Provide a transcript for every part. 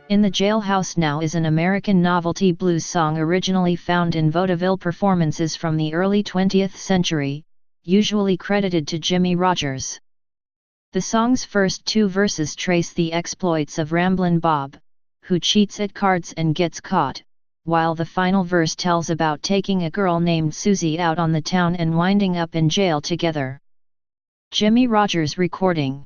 In the Jailhouse Now is an American novelty blues song originally found in vaudeville performances from the early 20th century, usually credited to Jimmie Rodgers. The song's first two verses trace the exploits of Ramblin Bob, who cheats at cards and gets caught, while the final verse tells about taking a girl named Susie out on the town and winding up in jail together. Jimmie Rodgers recording.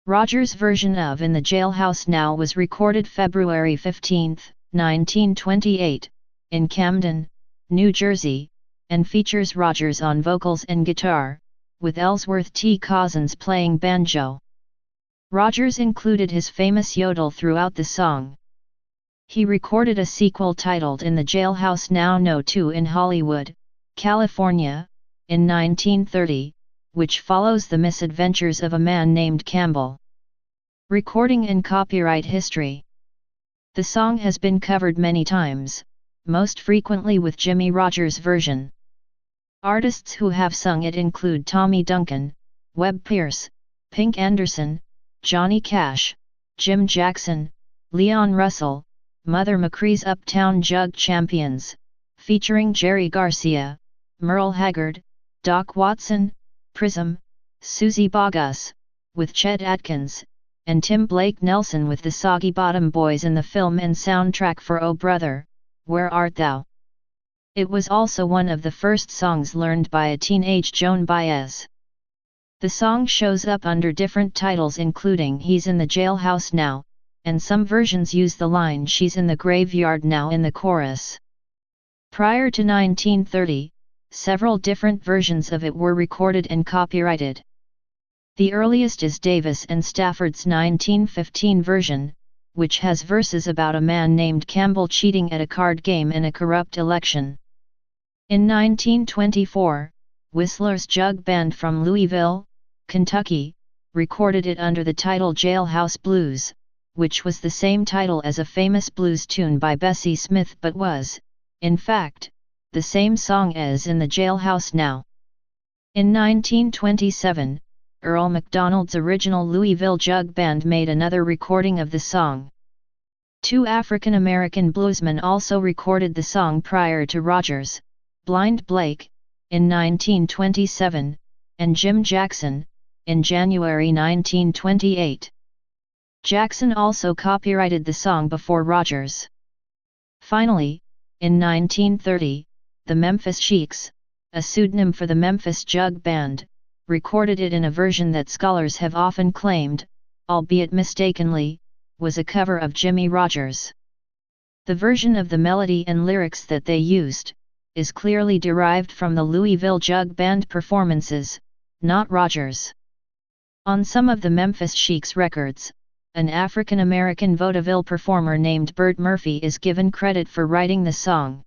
Rodgers' version of In the Jailhouse Now was recorded February 15, 1928, in Camden, New Jersey, and features Rodgers on vocals and guitar, with Ellsworth T. Cousins playing banjo. Rodgers included his famous yodel throughout the song. He recorded a sequel titled In the Jailhouse Now No. 2 in Hollywood, California, in 1930, which follows the misadventures of a man named Campbell. Recording and copyright history. The song has been covered many times, most frequently with Jimmie Rodgers' version. Artists who have sung it include Tommy Duncan, Webb Pierce, Pink Anderson, Johnny Cash, Jim Jackson, Leon Russell, Mother McCree's Uptown Jug Champions, featuring Jerry Garcia, Merle Haggard, Doc Watson, Prism, Susie Bogus, with Chet Atkins, and Tim Blake Nelson with the Soggy Bottom Boys in the film and soundtrack for Oh Brother, Where Art Thou? It was also one of the first songs learned by a teenage Joan Baez. The song shows up under different titles including He's in the Jailhouse Now, and some versions use the line She's in the Graveyard Now in the chorus. Prior to 1930, several different versions of it were recorded and copyrighted. The earliest is Davis and Stafford's 1915 version, which has verses about a man named Campbell cheating at a card game in a corrupt election. In 1924, Whistler's Jug Band from Louisville, Kentucky, recorded it under the title Jailhouse Blues, which was the same title as a famous blues tune by Bessie Smith but was, in fact, the same song as In the Jailhouse Now. In 1927, Earl MacDonald's original Louisville Jug Band made another recording of the song. Two African-American bluesmen also recorded the song prior to Rodgers, Blind Blake, in 1927, and Jim Jackson, in January 1928. Jackson also copyrighted the song before Rodgers. Finally, in 1930, the Memphis Sheiks, a pseudonym for the Memphis Jug Band, recorded it in a version that scholars have often claimed, albeit mistakenly, was a cover of Jimmie Rodgers. The version of the melody and lyrics that they used is clearly derived from the Louisville Jug Band performances, not Rodgers. On some of the Memphis Sheiks records, an African-American vaudeville performer named Bert Murphy is given credit for writing the song.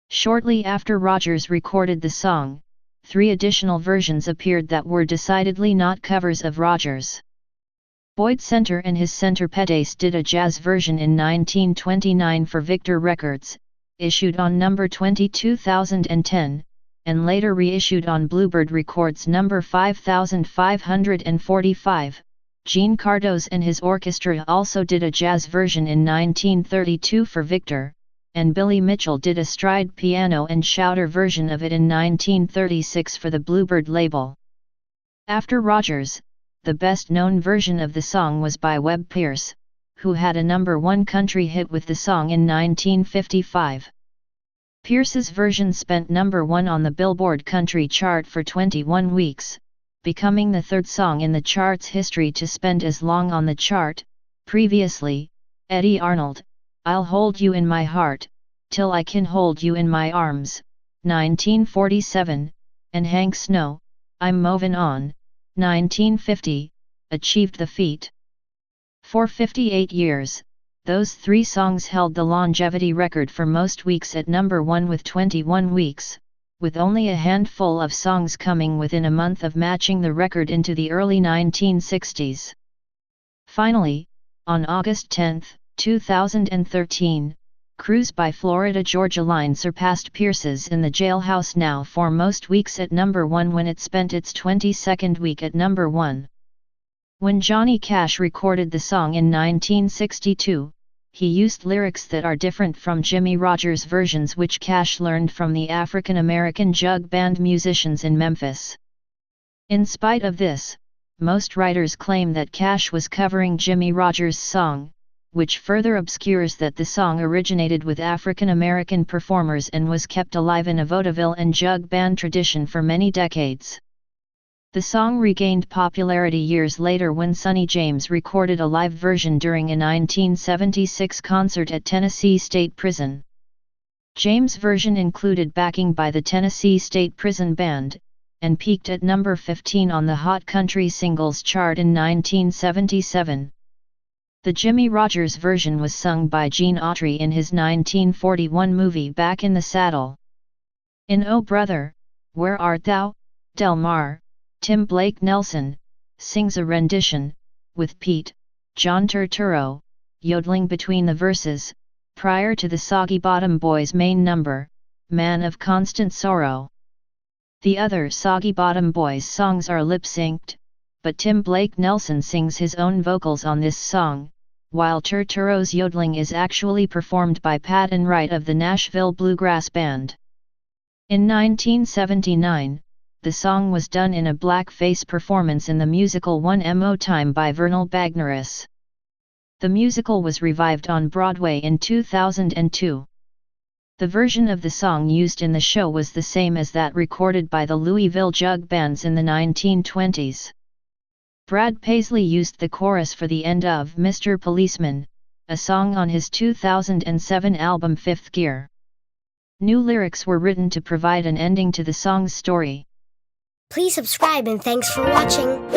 Shortly after Rodgers recorded the song, 3 additional versions appeared that were decidedly not covers of Rodgers. Boyd Center and his Centerpedes did a jazz version in 1929 for Victor Records, issued on number 2010, and later reissued on Bluebird Records number 5545. Gene Cardoz and his orchestra also did a jazz version in 1932 for Victor, and Billy Mitchell did a stride piano and shouter version of it in 1936 for the Bluebird label. After Rodgers, the best-known version of the song was by Webb Pierce, who had a number 1 country hit with the song in 1955. Pierce's version spent number 1 on the Billboard Country chart for 21 weeks, becoming the 3rd song in the chart's history to spend as long on the chart. Previously, Eddie Arnold, I'll Hold You in My Heart, Till I Can Hold You in My Arms, 1947, and Hank Snow, I'm Movin' On, 1950, achieved the feat. For 58 years, those 3 songs held the longevity record for most weeks at number 1 with 21 weeks, with only a handful of songs coming within a month of matching the record into the early 1960s. Finally, on August 10, 2013, Cruise by Florida Georgia Line surpassed Pierce's In the Jailhouse Now for most weeks at number 1 when it spent its 22nd week at number 1. When Johnny Cash recorded the song in 1962, he used lyrics that are different from Jimmie Rodgers' versions, which Cash learned from the African American jug band musicians in Memphis. In spite of this, most writers claim that Cash was covering Jimmie Rodgers' song, which further obscures that the song originated with African American performers and was kept alive in a vaudeville and jug band tradition for many decades. The song regained popularity years later when Sonny James recorded a live version during a 1976 concert at Tennessee State Prison. James' version included backing by the Tennessee State Prison Band, and peaked at number 15 on the Hot Country Singles chart in 1977. The Jimmie Rodgers version was sung by Gene Autry in his 1941 movie Back in the Saddle. In Oh Brother, Where Art Thou, Del Mar, Tim Blake Nelson sings a rendition, with Pete, John Turturro, yodeling between the verses, prior to the Soggy Bottom Boys' main number, Man of Constant Sorrow. The other Soggy Bottom Boys songs are lip-synced, but Tim Blake Nelson sings his own vocals on this song, while Turturro's yodeling is actually performed by Pat Enright of the Nashville Bluegrass Band. In 1979, the song was done in a blackface performance in the musical One Mo Time by Vernal Bagneris. The musical was revived on Broadway in 2002. The version of the song used in the show was the same as that recorded by the Louisville Jug Bands in the 1920s. Brad Paisley used the chorus for the end of Mr. Policeman, a song on his 2007 album Fifth Gear. New lyrics were written to provide an ending to the song's story. Please subscribe and thanks for watching.